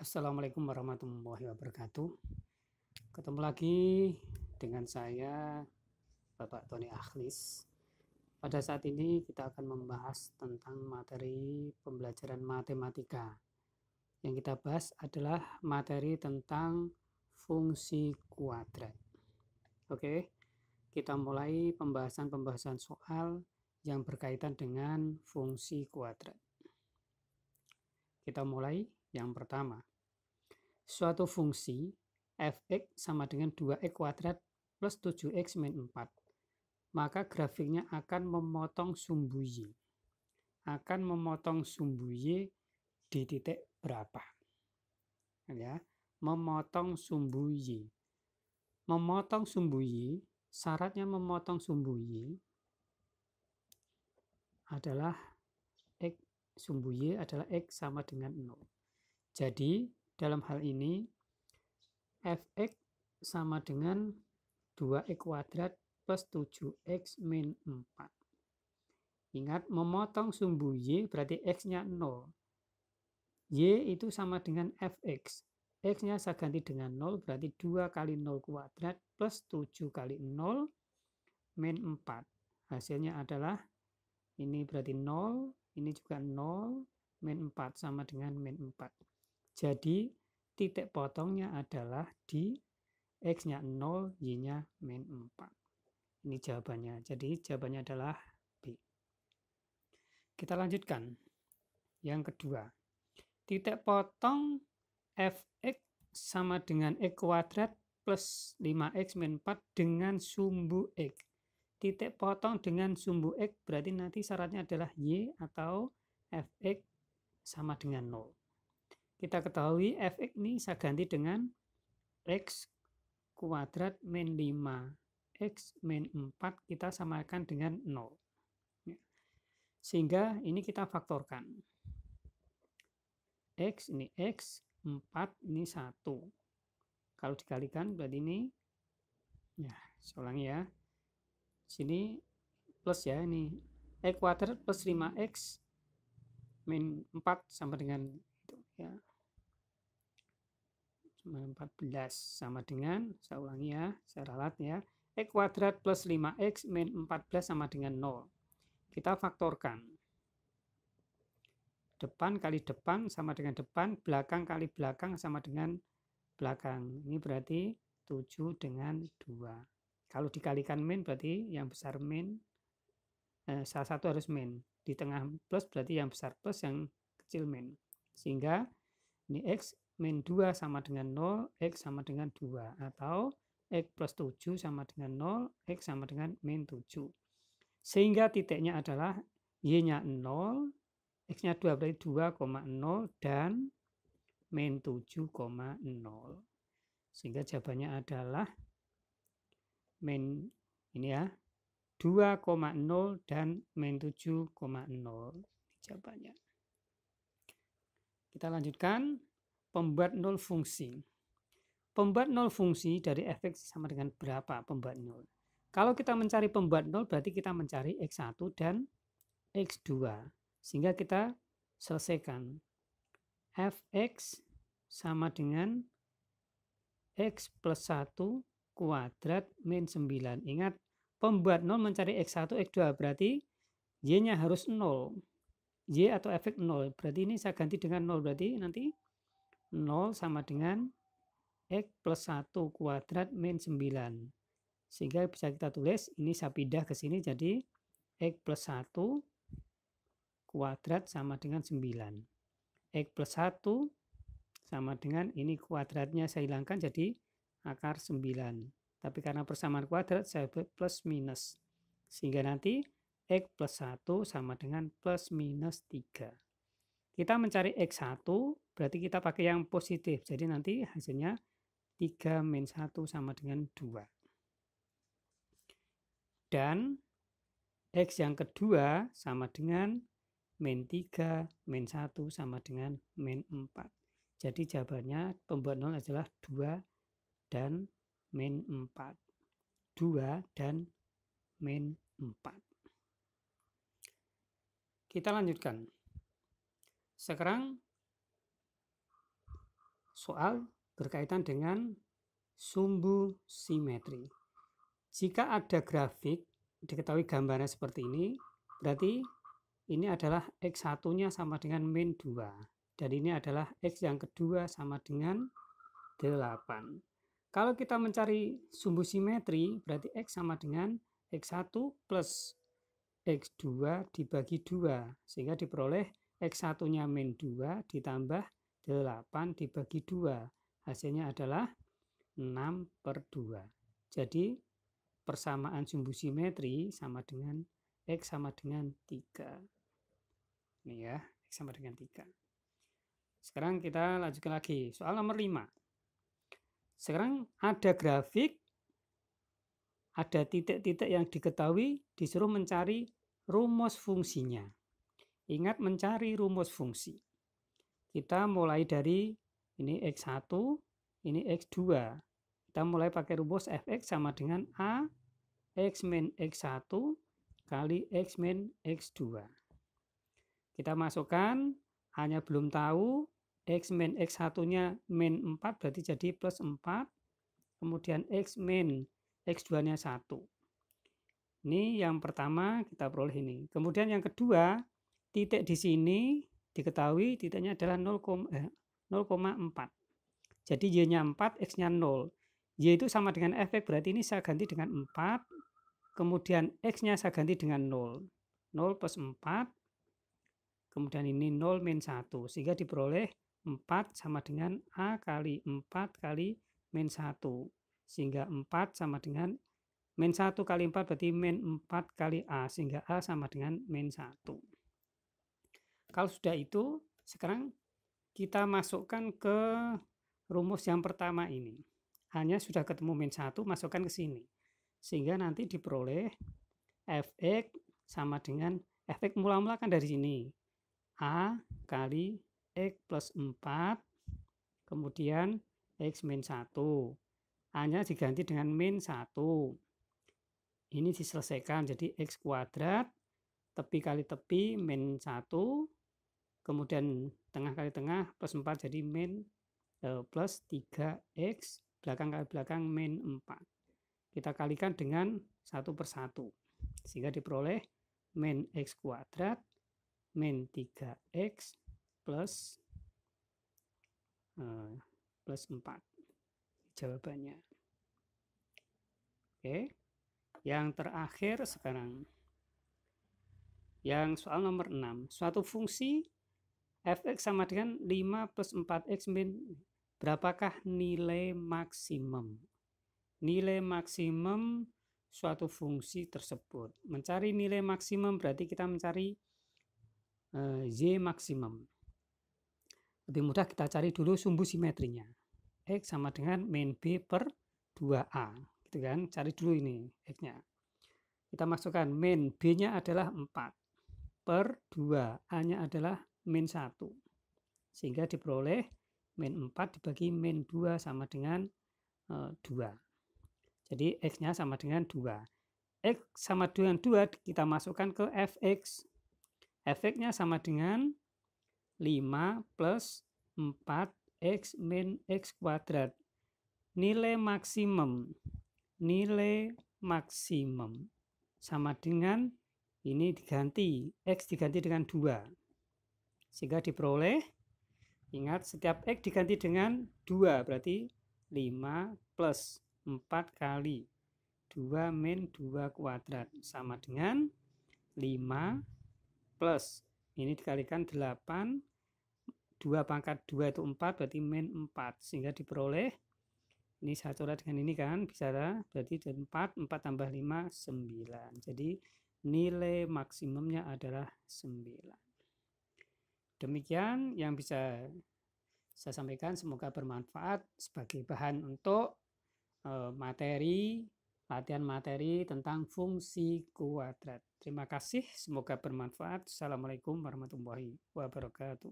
Assalamualaikum warahmatullahi wabarakatuh. Ketemu lagi dengan saya, Bapak Tony Akhlis. Pada saat ini kita akan membahas tentang materi pembelajaran matematika. Yang kita bahas adalah materi tentang fungsi kuadrat. Oke, kita mulai pembahasan soal yang berkaitan dengan fungsi kuadrat. Kita mulai yang pertama. Suatu fungsi f(x) sama dengan 2x kuadrat plus 7x min 4. Maka grafiknya akan memotong sumbu y. Akan memotong sumbu y di titik berapa? Ya, memotong sumbu y. Memotong sumbu y, syaratnya memotong sumbu y adalah sumbu y adalah x sama dengan 0. Jadi dalam hal ini f(x) sama dengan 2x kuadrat plus 7x min 4. Ingat, memotong sumbu y berarti x-nya 0. Y itu sama dengan fx. X-nya saya ganti dengan 0 berarti 2 kali 0 kuadrat plus 7 kali 0 min 4. Hasilnya adalah ini berarti 0, ini juga 0, min 4 sama dengan min 4. Jadi titik potongnya adalah di x-nya 0, y-nya min 4. Ini jawabannya. Jadi jawabannya adalah B. Kita lanjutkan. Yang kedua. Titik potong f(x) sama dengan x kuadrat plus 5x min 4 dengan sumbu x. Titik potong dengan sumbu x berarti nanti syaratnya adalah y atau f(x) sama dengan 0. Kita ketahui f(x) ini saya ganti dengan x kuadrat min 5x min 4 kita samakan dengan 0. Sehingga ini kita faktorkan. X ini x, 4 ini 1. Kalau dikalikan berarti ini, ya saya ulangi ya. Sini plus ya, ini x kuadrat plus 5x min 4 sama dengan itu ya. 14 sama dengan, saya ulangi ya, saya ralat ya, x kuadrat plus 5x min 14 sama dengan 0. Kita faktorkan. Depan kali depan sama dengan depan, belakang kali belakang sama dengan belakang. Ini berarti 7 dengan 2. Kalau dikalikan min berarti yang besar min, salah satu harus min. Di tengah plus berarti yang besar plus, yang kecil min. Sehingga ini x min 2 sama dengan 0, x sama dengan 2. Atau x plus 7 sama dengan 0, x sama dengan min 7. Sehingga titiknya adalah y-nya 0, x-nya 2 berarti 2,0 dan min 7,0. Sehingga jawabannya adalah min ini ya, 2,0 dan min 7,0. Jawabannya. Kita lanjutkan. Pembuat 0 fungsi. Pembuat 0 fungsi dari f(x) sama dengan berapa pembuat 0? Kalau kita mencari pembuat 0 berarti kita mencari x1 dan x2. Sehingga kita selesaikan. f(x) sama dengan x plus 1 kuadrat min 9. Ingat, pembuat 0 mencari x1, x2 berarti y-nya harus 0. Y atau f(x) 0. Berarti ini saya ganti dengan 0. Berarti nanti 0 sama dengan x plus 1 kuadrat min 9. Sehingga bisa kita tulis, ini saya pindah ke sini jadi x plus 1 kuadrat sama dengan 9. X plus 1 sama dengan ini kuadratnya saya hilangkan jadi akar 9. Tapi karena persamaan kuadrat saya plus minus. Sehingga nanti x plus 1 sama dengan plus minus 3. Kita mencari x1 berarti kita pakai yang positif. Jadi nanti hasilnya 3 min 1 sama dengan 2. Dan x yang kedua sama dengan min 3, min 1 sama dengan min 4. Jadi jawabannya pembuat 0 adalah 2 dan min 4. 2 dan min 4. Kita lanjutkan. Sekarang soal berkaitan dengan sumbu simetri. Jika ada grafik, diketahui gambarnya seperti ini, berarti ini adalah X1-nya sama dengan min 2. Dan ini adalah X yang kedua sama dengan 8. Kalau kita mencari sumbu simetri, berarti X sama dengan X1 plus X2 dibagi 2. Sehingga diperoleh X1-nya min 2 ditambah 8 dibagi 2. Hasilnya adalah 6/2. Jadi persamaan sumbu simetri sama dengan X sama dengan 3. Ini ya, X sama dengan 3. Sekarang kita lanjutkan lagi. Soal nomor 5. Sekarang ada grafik, ada titik-titik yang diketahui, disuruh mencari rumus fungsinya. Ingat mencari rumus fungsi. Kita mulai dari ini X1, ini X2. Kita mulai pakai rumus fx sama dengan A X min X1 kali X min X2. Kita masukkan, hanya belum tahu, X min X1-nya min 4, berarti jadi plus 4. Kemudian X min X2-nya 1. Ini yang pertama kita peroleh ini. Kemudian yang kedua, titik di sini diketahui titiknya adalah 0,4. Jadi Y-nya 4, X-nya 0. Y itu sama dengan fx, berarti ini saya ganti dengan 4. Kemudian X-nya saya ganti dengan 0. 0 plus 4. Kemudian ini 0 min 1. Sehingga diperoleh 4 sama dengan A kali 4 kali min 1. Sehingga 4 sama dengan min 1 kali 4 berarti min 4 kali A. Sehingga A sama dengan min 1. Kalau sudah itu, sekarang kita masukkan ke rumus yang pertama ini. Hanya sudah ketemu min 1, masukkan ke sini. Sehingga nanti diperoleh fx sama dengan, fx mula-mula kan dari sini. A kali X plus 4, kemudian X min 1. A-nya diganti dengan min 1. Ini diselesaikan, jadi X kuadrat, tepi kali tepi, min 1. Kemudian tengah kali tengah, plus 4 jadi min plus 3X, belakang kali belakang min 4. Kita kalikan dengan 1/1. Sehingga diperoleh min X kuadrat, min 3X plus 4. Jawabannya. Oke. Yang terakhir sekarang. Yang soal nomor 6. Suatu fungsi fx sama dengan 5 plus 4x min, berapakah nilai maksimum? Nilai maksimum suatu fungsi tersebut. Mencari nilai maksimum berarti kita mencari Y maksimum. Lebih mudah kita cari dulu sumbu simetrinya. X sama dengan min B per 2A. Gitu kan? Cari dulu ini X-nya. Kita masukkan min B-nya adalah 4 per 2, A-nya adalah min 1. Sehingga diperoleh min 4 dibagi min 2 sama dengan 2. Jadi X-nya sama dengan 2. X sama dengan 2 kita masukkan ke fx. Fx-nya sama dengan 5 plus 4x min x kuadrat. Nilai maksimum sama dengan ini diganti, X diganti dengan 2. Sehingga diperoleh, ingat setiap X diganti dengan 2, berarti 5 plus 4 kali 2 min 2 kuadrat. Sama dengan 5 plus, ini dikalikan 8, 2 pangkat 2 itu 4, berarti min 4. Sehingga diperoleh, ini saya coret dengan ini kan, bisa berarti 4 tambah 5, 9. Jadi nilai maksimumnya adalah 9. Demikian yang bisa saya sampaikan, semoga bermanfaat sebagai bahan untuk latihan materi tentang fungsi kuadrat. Terima kasih, semoga bermanfaat. Assalamualaikum warahmatullahi wabarakatuh.